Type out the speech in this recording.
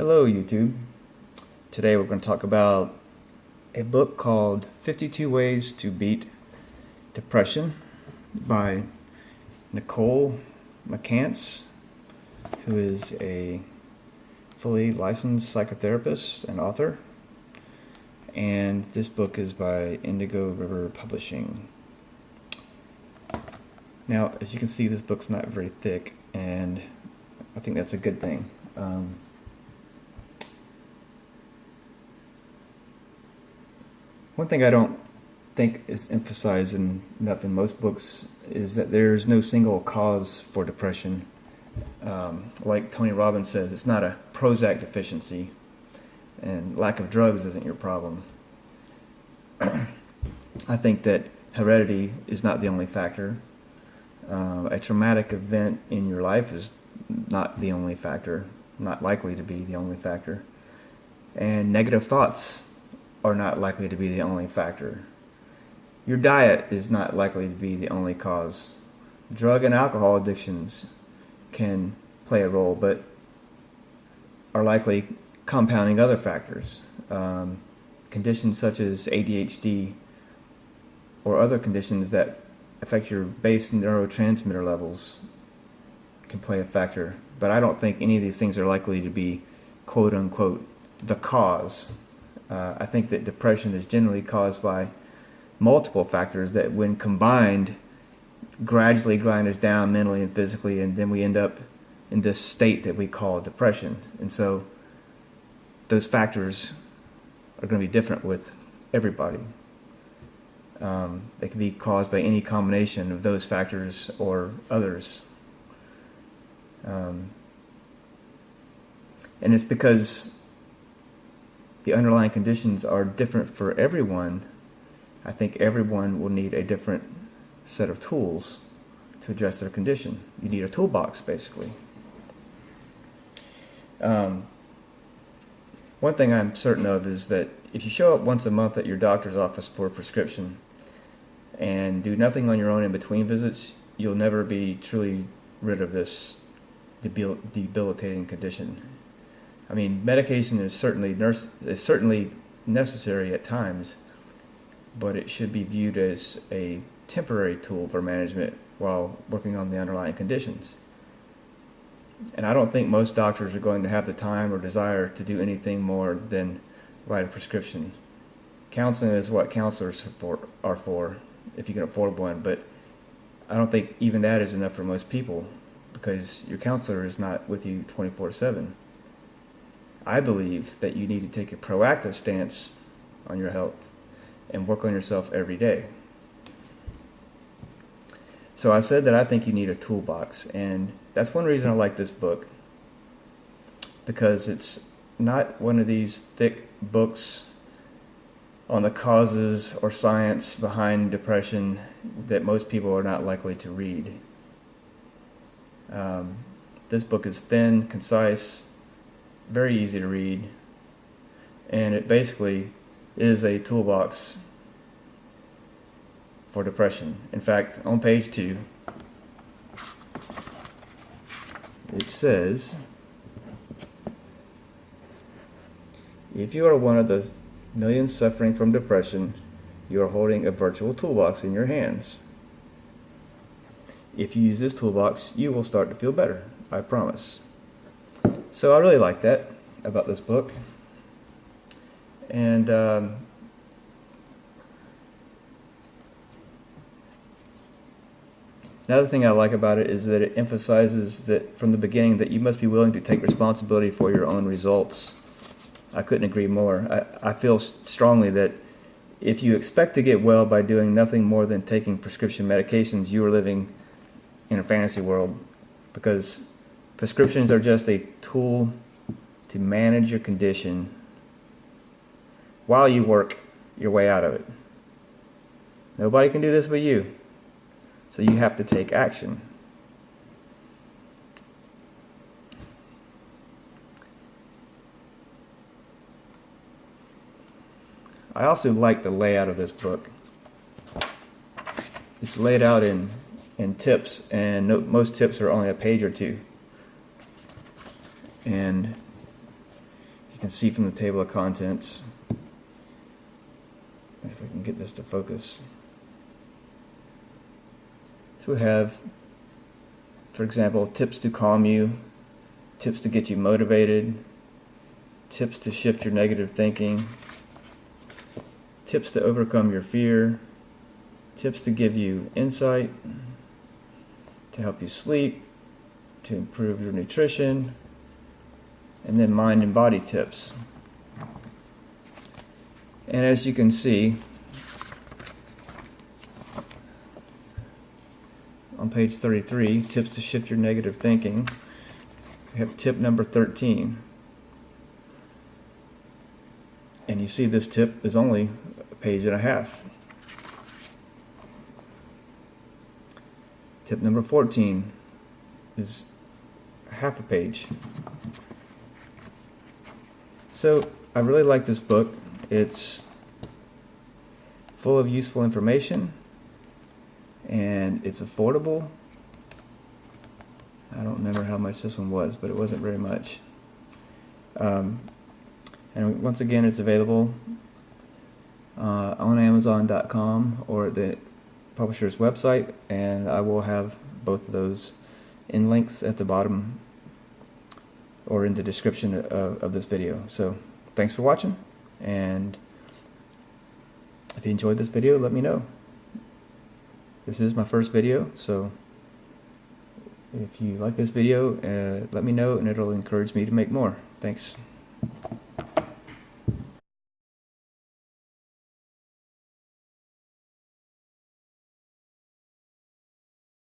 Hello YouTube. Today we're going to talk about a book called 52 Ways to Beat Depression by Nicole McCants, who is a fully licensed psychotherapist and author. And this book is by Indigo River Publishing. Now, as you can see, this book's not very thick, and I think that's a good thing. One thing I don't think is emphasized enough in most books is that there's no single cause for depression. Like Tony Robbins says, it's not a Prozac deficiency, and lack of drugs isn't your problem. I think that heredity is not the only factor. A traumatic event in your life is not the only factor, not likely to be the only factor. And negative thoughts are not likely to be the only factor. Your diet is not likely to be the only cause. Drug and alcohol addictions can play a role, but are likely compounding other factors. Conditions such as ADHD or other conditions that affect your base neurotransmitter levels can play a factor. But I don't think any of these things are likely to be quote unquote the cause. I think that depression is generally caused by multiple factors that, when combined, gradually grind us down mentally and physically, and then we end up in this state that we call depression. And so those factors are going to be different with everybody. They can be caused by any combination of those factors or others. And it's because the underlying conditions are different for everyone. I think everyone will need a different set of tools to address their condition. You need a toolbox, basically. One thing I'm certain of is that if you show up once a month at your doctor's office for a prescription and do nothing on your own in between visits, you'll never be truly rid of this debilitating condition. I mean, medication is certainly necessary at times, but it should be viewed as a temporary tool for management while working on the underlying conditions. And I don't think most doctors are going to have the time or desire to do anything more than write a prescription. Counseling is what counselors are for, if you can afford one, but I don't think even that is enough for most people, because your counselor is not with you 24/7. I believe that you need to take a proactive stance on your health and work on yourself every day. So I said that I think you need a toolbox, and that's one reason I like this book, because it's not one of these thick books on the causes or science behind depression that most people are not likely to read. This book is thin, concise, very easy to read, and it basically is a toolbox for depression. In fact, on page 2, it says, if you are one of the millions suffering from depression, you are holding a virtual toolbox in your hands. If you use this toolbox, you will start to feel better, I promise. So I really like that about this book. And another thing I like about it is that it emphasizes that from the beginning that you must be willing to take responsibility for your own results. I couldn't agree more. I feel strongly that if you expect to get well by doing nothing more than taking prescription medications, you are living in a fantasy world, because prescriptions are just a tool to manage your condition while you work your way out of it. Nobody can do this but you. So you have to take action. I also like the layout of this book. It's laid out in tips, and most tips are only a page or two. And can see from the table of contents, if we can get this to focus. So we have, for example, tips to calm you, tips to get you motivated, tips to shift your negative thinking, tips to overcome your fear, tips to give you insight, to help you sleep, to improve your nutrition, and then mind and body tips. And as you can see, on page 33, tips to shift your negative thinking, we have tip number 13. And you see this tip is only a page and a half. Tip number 14 is half a page. So I really like this book. It's full of useful information and it's affordable. I don't remember how much this one was, but it wasn't very much. And once again, it's available on Amazon.com or the publisher's website, and I will have both of those in links at the bottom or in the description of this video. So thanks for watching, and if you enjoyed this video, let me know. This is my first video, so if you like this video, let me know, and it'll encourage me to make more. Thanks.